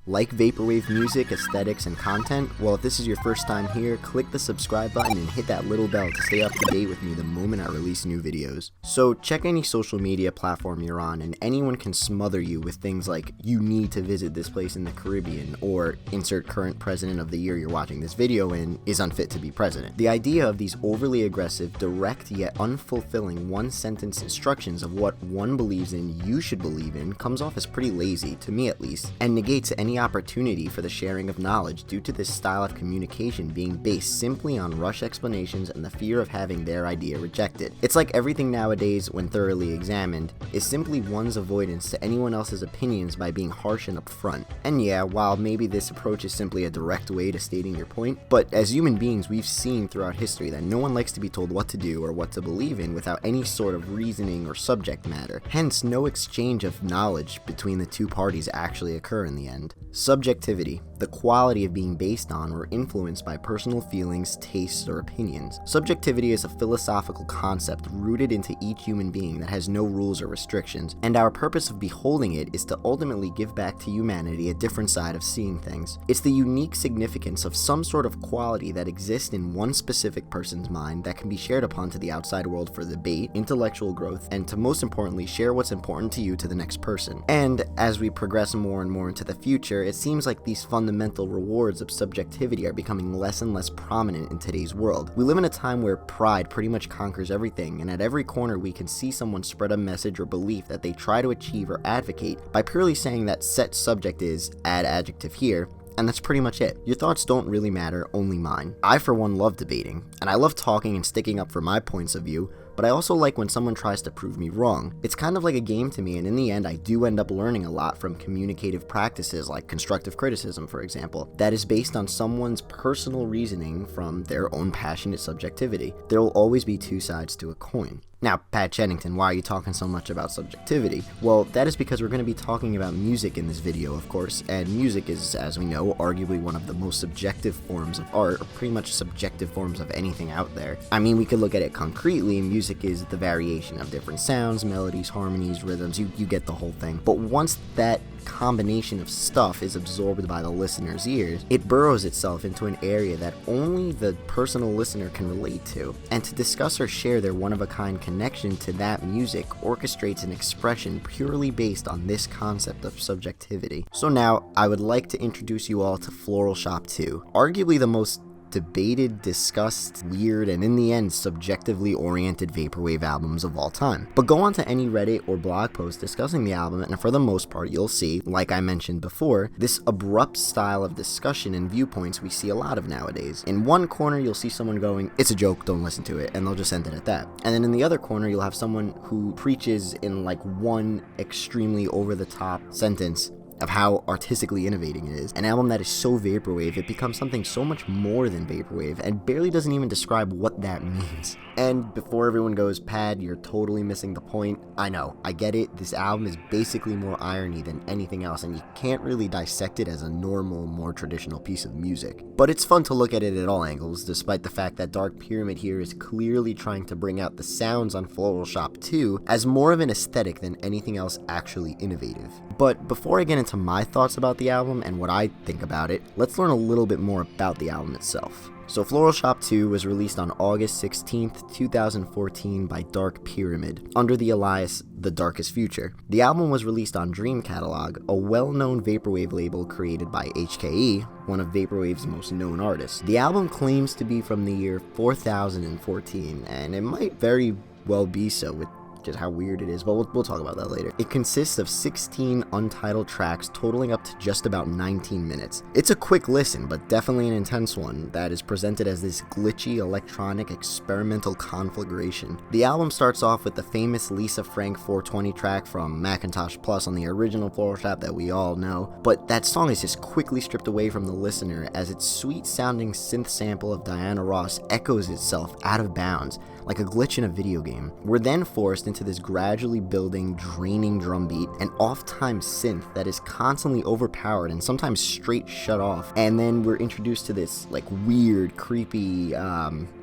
Like Vaporwave music, aesthetics, and content? Well, if this is your first time here, click the subscribe button and hit that little bell to stay up to date with me the moment I release new videos. So check any social media platform you're on, and anyone can smother you with things like, you need to visit this place in the Caribbean, or insert current president of the year you're watching this video in is unfit to be president. The idea of these overly aggressive, direct yet unfulfilling one-sentence instructions of what one believes in you should believe in comes off as pretty lazy, to me at least, and negates any opportunity for the sharing of knowledge due to this style of communication being based simply on rush explanations and the fear of having their idea rejected. It's like everything nowadays, when thoroughly examined, is simply one's avoidance to anyone else's opinions by being harsh and upfront. And yeah, while maybe this approach is simply a direct way to stating your point, but as human beings we've seen throughout history that no one likes to be told what to do or what to believe in without any sort of reasoning or subject matter. Hence, no exchange of knowledge between the two parties actually occur in the end. Subjectivity, the quality of being based on or influenced by personal feelings, tastes, or opinions. Subjectivity is a philosophical concept rooted into each human being that has no rules or restrictions, and our purpose of beholding it is to ultimately give back to humanity a different side of seeing things. It's the unique significance of some sort of quality that exists in one specific person's mind that can be shared upon to the outside world for debate, intellectual growth, and to most importantly share what's important to you to the next person. And as we progress more and more into the future, it seems like these fundamental rewards of subjectivity are becoming less and less prominent in today's world. We live in a time where pride pretty much conquers everything, and at every corner we can see someone spread a message or belief that they try to achieve or advocate by purely saying that set subject is, add adjective here, and that's pretty much it. Your thoughts don't really matter, only mine. I for one love debating, and I love talking and sticking up for my points of view, but I also like when someone tries to prove me wrong. It's kind of like a game to me, and in the end I do end up learning a lot from communicative practices like constructive criticism, for example, that is based on someone's personal reasoning from their own passionate subjectivity. There will always be two sides to a coin. Now, Pat Chennington, why are you talking so much about subjectivity? Well, that is because we're going to be talking about music in this video, of course, and music is, as we know, arguably one of the most subjective forms of art, or pretty much subjective forms of anything out there. I mean, we could look at it concretely, music is the variation of different sounds, melodies, harmonies, rhythms, you get the whole thing. But once that combination of stuff is absorbed by the listener's ears, it burrows itself into an area that only the personal listener can relate to, and to discuss or share their one-of-a-kind connection to that music orchestrates an expression purely based on this concept of subjectivity. So now, I would like to introduce you all to Floral Shoppe 2, arguably the most debated, discussed, weird, and in the end subjectively oriented Vaporwave albums of all time. But go on to any Reddit or blog post discussing the album, and for the most part you'll see, like I mentioned before, this abrupt style of discussion and viewpoints we see a lot of nowadays. In one corner you'll see someone going, it's a joke, don't listen to it, and they'll just end it at that. And then in the other corner you'll have someone who preaches in like one extremely over-the-top sentence of how artistically innovating it is. An album that is so Vaporwave, it becomes something so much more than Vaporwave, and barely doesn't even describe what that means. And before everyone goes, Pad, you're totally missing the point. I know, I get it, this album is basically more irony than anything else, and you can't really dissect it as a normal, more traditional piece of music. But it's fun to look at it at all angles, despite the fact that Dark Pyramid here is clearly trying to bring out the sounds on Floral Shoppe 2 as more of an aesthetic than anything else actually innovative. But before I get into my thoughts about the album and what I think about it, let's learn a little bit more about the album itself. So Floral Shoppe 2 was released on August 16th, 2014 by Dark Pyramid, under the alias The Darkest Future. The album was released on Dream Catalog, a well-known Vaporwave label created by HKE, one of Vaporwave's most known artists. The album claims to be from the year 4014, and it might very well be so with just how weird it is, but we'll talk about that later. It consists of 16 untitled tracks totaling up to just about 19 minutes. It's a quick listen, but definitely an intense one that is presented as this glitchy, electronic, experimental conflagration. The album starts off with the famous Lisa Frank 420 track from Macintosh Plus on the original Floral Shoppe that we all know, but that song is just quickly stripped away from the listener as its sweet-sounding synth sample of Diana Ross echoes itself out of bounds, like a glitch in a video game. We're then forced into this gradually building, draining drum beat, an off-time synth that is constantly overpowered and sometimes straight shut off, and then we're introduced to this like weird, creepy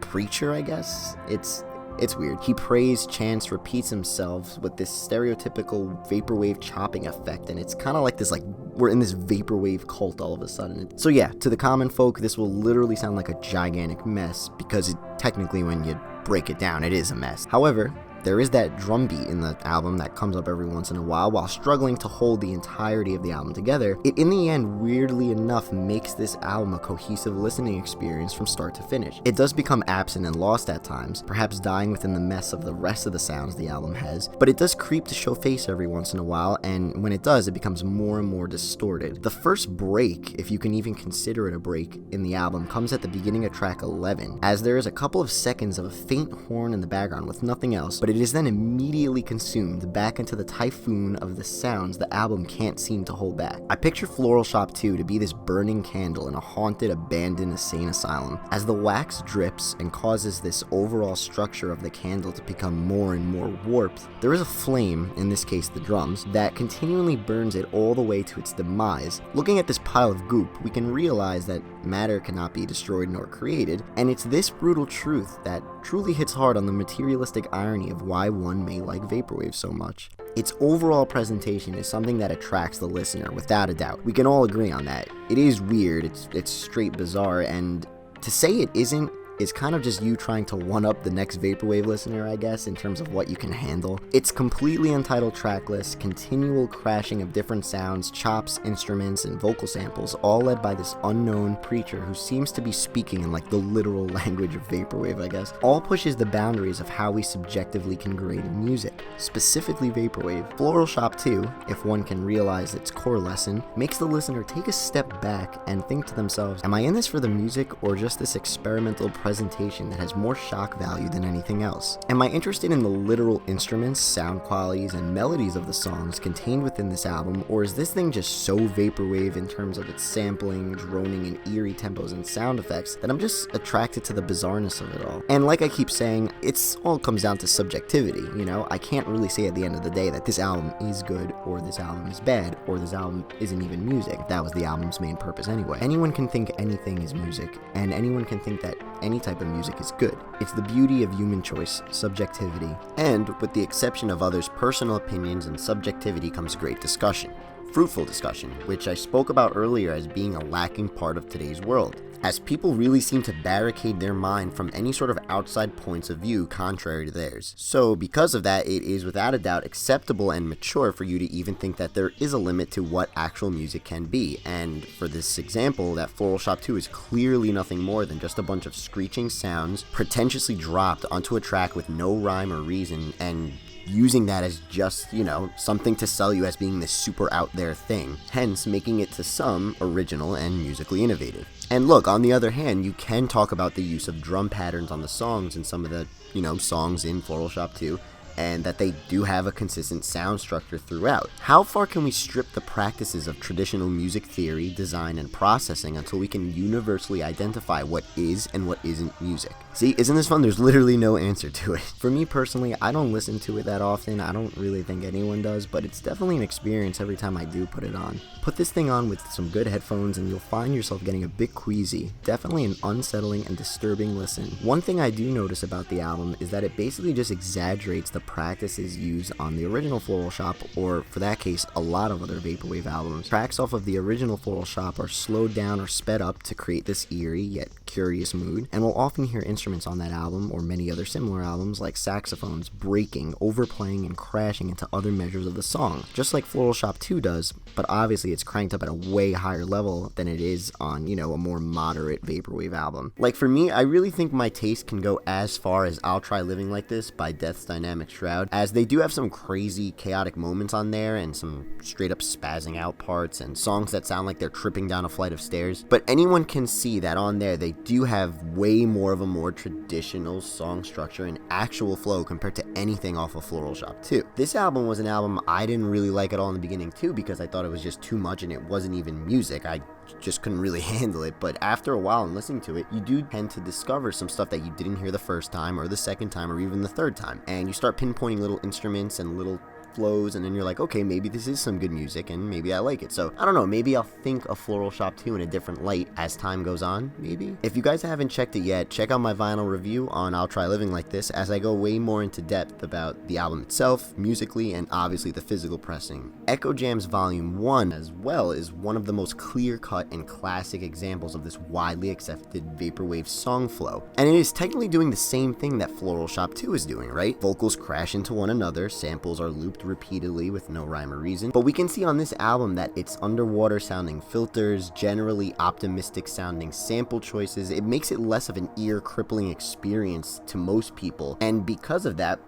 preacher, I guess. It's It's weird. He prays, chants, repeats himself with this stereotypical vaporwave chopping effect, and it's kind of like this, like, we're in this vaporwave cult all of a sudden. So yeah, to the common folk, this will literally sound like a gigantic mess, because technically when you break it down, it is a mess. However, there is that drum beat in the album that comes up every once in a while struggling to hold the entirety of the album together. It, in the end, weirdly enough, makes this album a cohesive listening experience from start to finish. It does become absent and lost at times, perhaps dying within the mess of the rest of the sounds the album has, but it does creep to show face every once in a while, and when it does, it becomes more and more distorted. The first break, if you can even consider it a break, in the album comes at the beginning of track 11, as there is a couple of seconds of a faint horn in the background with nothing else, but it is then immediately consumed back into the typhoon of the sounds the album can't seem to hold back. I picture Floral Shoppe 2 to be this burning candle in a haunted, abandoned insane asylum. As the wax drips and causes this overall structure of the candle to become more and more warped, there is a flame, in this case the drums, that continually burns it all the way to its demise. Looking at this pile of goop, we can realize that matter cannot be destroyed nor created, and it's this brutal truth that truly hits hard on the materialistic irony of why one may like vaporwave so much. Its overall presentation is something that attracts the listener, without a doubt. We can all agree on that. It is weird, it's straight bizarre, and to say it isn't is kind of just you trying to one-up the next vaporwave listener, I guess, in terms of what you can handle. It's completely untitled track list, continual crashing of different sounds, chops, instruments, and vocal samples, all led by this unknown preacher who seems to be speaking in like the literal language of vaporwave, I guess. All pushes the boundaries of how we subjectively can grade in music, specifically vaporwave. Floral Shoppe 2, if one can realize its core lesson, makes the listener take a step back and think to themselves, am I in this for the music or just this experimental presentation that has more shock value than anything else? Am I interested in the literal instruments, sound qualities, and melodies of the songs contained within this album, or is this thing just so vaporwave in terms of its sampling, droning, and eerie tempos and sound effects that I'm just attracted to the bizarreness of it all? And like I keep saying, it's all comes down to subjectivity, you know? I can't really say at the end of the day that this album is good, or this album is bad, or this album isn't even music. That was the album's main purpose anyway. Anyone can think anything is music, and anyone can think that any type of music is good. It's the beauty of human choice, subjectivity, and with the exception of others' personal opinions and subjectivity comes great discussion. Fruitful discussion, which I spoke about earlier as being a lacking part of today's world, as people really seem to barricade their mind from any sort of outside points of view contrary to theirs. So because of that, it is without a doubt acceptable and mature for you to even think that there is a limit to what actual music can be, and for this example, that Floral Shoppe 2 is clearly nothing more than just a bunch of screeching sounds pretentiously dropped onto a track with no rhyme or reason, and using that as just, you know, something to sell you as being this super out there thing, hence making it to some original and musically innovative. And look, on the other hand, you can talk about the use of drum patterns on the songs in some of the, you know, songs in Floral Shoppe 2, and that they do have a consistent sound structure throughout. How far can we strip the practices of traditional music theory, design, and processing until we can universally identify what is and what isn't music? See, isn't this fun? There's literally no answer to it. For me personally, I don't listen to it that often. I don't really think anyone does, but it's definitely an experience every time I do put it on. Put this thing on with some good headphones and you'll find yourself getting a bit queasy. Definitely an unsettling and disturbing listen. One thing I do notice about the album is that it basically just exaggerates the practices used on the original Floral Shoppe, or for that case, a lot of other vaporwave albums. Tracks off of the original Floral Shoppe are slowed down or sped up to create this eerie yet curious mood, and we'll often hear instruments on that album, or many other similar albums, like saxophones, breaking, overplaying, and crashing into other measures of the song, just like Floral Shoppe 2 does, but obviously it's cranked up at a way higher level than it is on, you know, a more moderate vaporwave album. Like for me, I really think my taste can go as far as I'll Try Living Like This by Death's Dynamic Shroud, as they do have some crazy chaotic moments on there and some straight up spazzing out parts and songs that sound like they're tripping down a flight of stairs, but anyone can see that on there they do have way more of a more traditional song structure and actual flow compared to anything off of Floral Shoppe 2. This album was an album I didn't really like at all in the beginning too, because I thought it was just too much and it wasn't even music. I just couldn't really handle it, but after a while and listening to it, you do tend to discover some stuff that you didn't hear the first time or the second time or even the third time, and you start pinpointing little instruments and little flows, and then you're like, okay, maybe this is some good music, and maybe I like it. So I don't know, maybe I'll think of Floral Shoppe 2 in a different light as time goes on, maybe. If you guys haven't checked it yet, check out my vinyl review on I'll Try Living Like This, as I go way more into depth about the album itself, musically, and obviously the physical pressing. Echo Jam's Volume 1 as well is one of the most clear-cut and classic examples of this widely accepted Vaporwave song flow, and it is technically doing the same thing that Floral Shoppe 2 is doing, right? Vocals crash into one another, samples are looped repeatedly with no rhyme or reason, but we can see on this album that it's underwater sounding filters, generally optimistic sounding sample choices. It makes it less of an ear-crippling experience to most people, and because of that,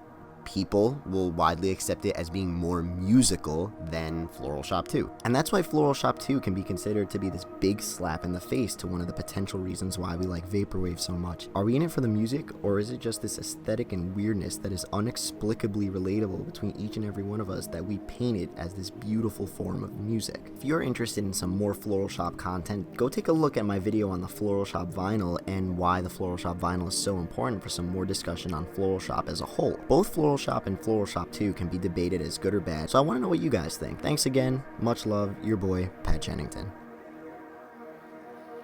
people will widely accept it as being more musical than Floral Shoppe 2. And that's why Floral Shoppe 2 can be considered to be this big slap in the face to one of the potential reasons why we like Vaporwave so much. Are we in it for the music, or is it just this aesthetic and weirdness that is inexplicably relatable between each and every one of us that we paint it as this beautiful form of music? If you're interested in some more Floral Shoppe content, go take a look at my video on the Floral Shoppe vinyl and why the Floral Shoppe vinyl is so important for some more discussion on Floral Shoppe as a whole. Both Floral Shoppe and Floral Shoppe 2 can be debated as good or bad, so I want to know what you guys think. Thanks again, much love, your boy, Pat Chennington.